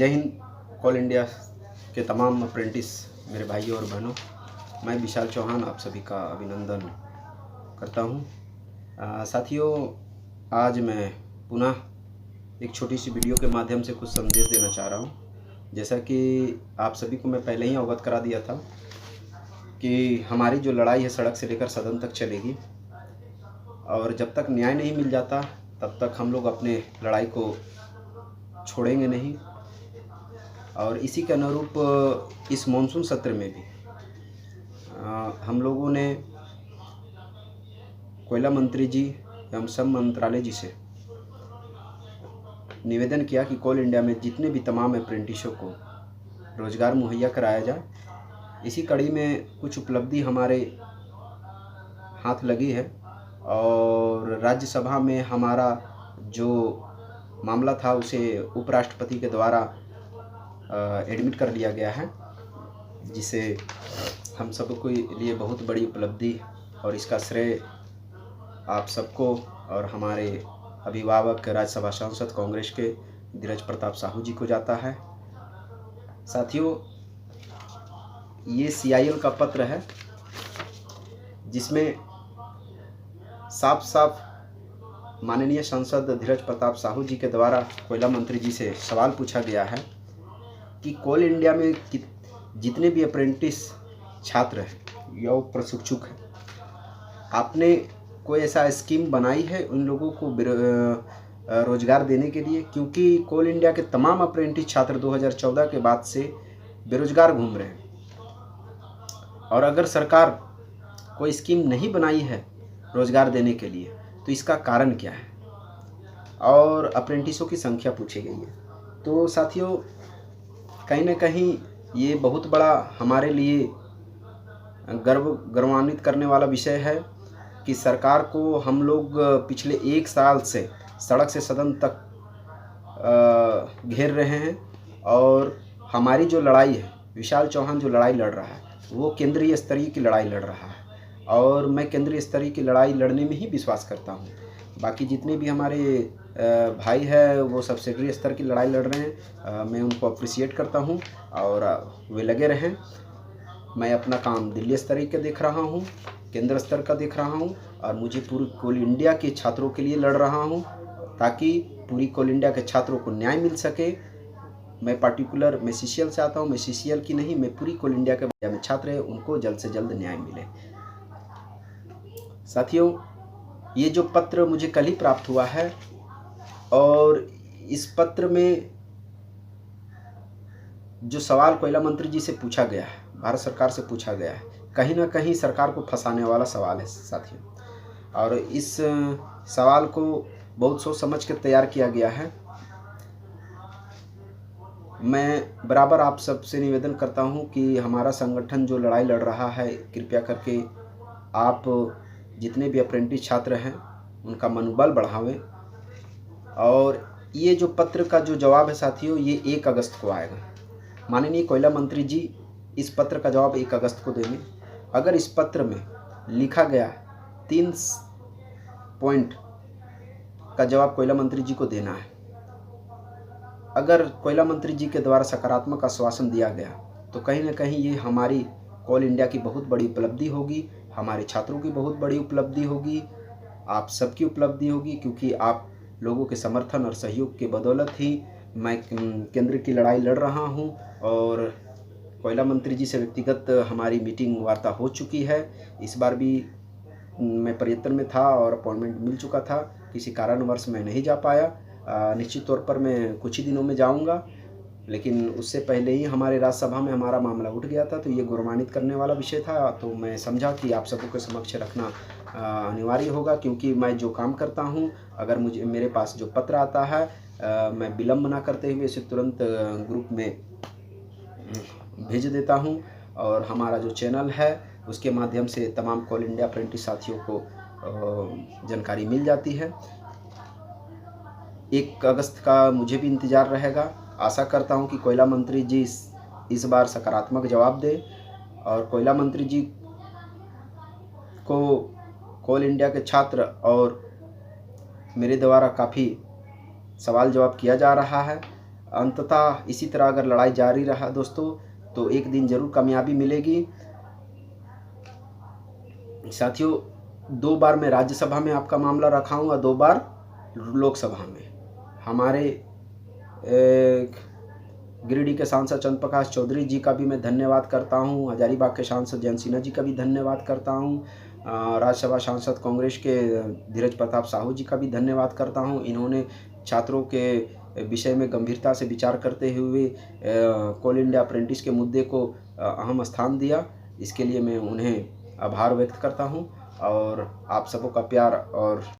जय हिंद। कोल इंडिया के तमाम अप्रेंटिस मेरे भाइयों और बहनों, मैं विशाल चौहान आप सभी का अभिनंदन करता हूं। साथियों, आज मैं पुनः एक छोटी सी वीडियो के माध्यम से कुछ संदेश देना चाह रहा हूं। जैसा कि आप सभी को मैं पहले ही अवगत करा दिया था कि हमारी जो लड़ाई है सड़क से लेकर सदन तक चलेगी, और जब तक न्याय नहीं मिल जाता तब तक हम लोग अपने लड़ाई को छोड़ेंगे नहीं। और इसी के अनुरूप इस मानसून सत्र में भी हम लोगों ने कोयला मंत्री जी एवं श्रम मंत्रालय जी से निवेदन किया कि कोल इंडिया में जितने भी तमाम अप्रेंटिसों को रोज़गार मुहैया कराया जाए। इसी कड़ी में कुछ उपलब्धि हमारे हाथ लगी है और राज्यसभा में हमारा जो मामला था उसे उपराष्ट्रपति के द्वारा एडमिट कर लिया गया है, जिसे हम सबको लिए बहुत बड़ी उपलब्धि और इसका श्रेय आप सबको और हमारे अभिभावक राज्यसभा सांसद कांग्रेस के धीरज प्रताप साहू जी को जाता है। साथियों, ये CIL का पत्र है जिसमें साफ साफ माननीय सांसद धीरज प्रताप साहू जी के द्वारा कोयला मंत्री जी से सवाल पूछा गया है कि कोल इंडिया में जितने भी अप्रेंटिस छात्र हैं या प्रशिक्षुक हैं, आपने कोई ऐसा स्कीम बनाई है उन लोगों को रोजगार देने के लिए? क्योंकि कोल इंडिया के तमाम अप्रेंटिस छात्र 2014 के बाद से बेरोजगार घूम रहे हैं, और अगर सरकार कोई स्कीम नहीं बनाई है रोजगार देने के लिए तो इसका कारण क्या है, और अप्रेंटिसों की संख्या पूछी गई है। तो साथियों, कहीं ना कहीं ये बहुत बड़ा हमारे लिए गौरवान्वित करने वाला विषय है कि सरकार को हम लोग पिछले 1 साल से सड़क से सदन तक घेर रहे हैं, और हमारी जो लड़ाई है, विशाल चौहान जो लड़ाई लड़ रहा है वो केंद्रीय स्तरीय की लड़ाई लड़ रहा है, और मैं केंद्रीय स्तरीय की लड़ाई लड़ने में ही विश्वास करता हूँ। बाकी जितने भी हमारे भाई है वो सब सेक्रेटरी स्तर की लड़ाई लड़ रहे हैं, मैं उनको अप्रिशिएट करता हूँ और वे लगे रहें। मैं अपना काम दिल्ली स्तरीय के देख रहा हूँ, केंद्र स्तर का देख रहा हूँ, और मुझे पूरी कोल इंडिया के छात्रों के लिए लड़ रहा हूँ ताकि पूरी कोल इंडिया के छात्रों को न्याय मिल सके। मैं पार्टिकुलर मैं CCL से आता हूँ, मैं CCL की नहीं, मैं पूरी कोल इंडिया के में छात्र हैं उनको जल्द से जल्द न्याय मिले। साथियों, ये जो पत्र मुझे कल ही प्राप्त हुआ है, और इस पत्र में जो सवाल कोयला मंत्री जी से पूछा गया है, भारत सरकार से पूछा गया है, कहीं ना कहीं सरकार को फंसाने वाला सवाल है साथियों, और इस सवाल को बहुत सोच समझ के तैयार किया गया है। मैं बराबर आप सबसे निवेदन करता हूं कि हमारा संगठन जो लड़ाई लड़ रहा है, कृपया करके आप जितने भी अप्रेंटिस छात्र हैं उनका मनोबल बढ़ावें। और ये जो पत्र का जो जवाब है साथियों, ये 1 अगस्त को आएगा। माननीय कोयला मंत्री जी इस पत्र का जवाब 1 अगस्त को देंगे। अगर इस पत्र में लिखा गया 3 पॉइंट का जवाब कोयला मंत्री जी को देना है, अगर कोयला मंत्री जी के द्वारा सकारात्मक आश्वासन दिया गया तो कहीं ना कहीं ये हमारी कोल इंडिया की बहुत बड़ी उपलब्धि होगी, हमारे छात्रों की बहुत बड़ी उपलब्धि होगी, आप सबकी उपलब्धि होगी, क्योंकि आप लोगों के समर्थन और सहयोग के बदौलत ही मैं केंद्र की लड़ाई लड़ रहा हूं। और कोयला मंत्री जी से व्यक्तिगत हमारी मीटिंग वार्ता हो चुकी है। इस बार भी मैं प्रयत्न में था और अपॉइंटमेंट मिल चुका था, किसी कारणवश मैं नहीं जा पाया। निश्चित तौर पर मैं कुछ ही दिनों में जाऊंगा, लेकिन उससे पहले ही हमारे राज्यसभा में हमारा मामला उठ गया था, तो ये गौरवान्वित करने वाला विषय था। तो मैं समझा कि आप सबको के समक्ष रखना अनिवार्य होगा, क्योंकि मैं जो काम करता हूँ, अगर मेरे पास जो पत्र आता है, मैं विलम्ब ना करते हुए इसे तुरंत ग्रुप में भेज देता हूँ, और हमारा जो चैनल है उसके माध्यम से तमाम कोल इंडिया अप्रेंटिस साथियों को जानकारी मिल जाती है। 1 अगस्त का मुझे भी इंतज़ार रहेगा। आशा करता हूं कि कोयला मंत्री जी इस बार सकारात्मक जवाब दें, और कोयला मंत्री जी को कोल इंडिया के छात्र और मेरे द्वारा काफ़ी सवाल जवाब किया जा रहा है, अंततः इसी तरह अगर लड़ाई जारी रहा दोस्तों तो एक दिन ज़रूर कामयाबी मिलेगी। साथियों, 2 बार मैं राज्यसभा में आपका मामला रखा हूँ और 2 बार लोकसभा में। हमारे गिरिडीह के सांसद चंद्र प्रकाश चौधरी जी का भी मैं धन्यवाद करता हूँ। हजारीबाग के सांसद जयंत सिन्हा जी का भी धन्यवाद करता हूँ। राज्यसभा सांसद कांग्रेस के धीरज प्रताप साहू जी का भी धन्यवाद करता हूँ। इन्होंने छात्रों के विषय में गंभीरता से विचार करते हुए कोल इंडिया अप्रेंटिस के मुद्दे को अहम स्थान दिया। इसके लिए मैं उन्हें आभार व्यक्त करता हूँ और आप सबों का प्यार और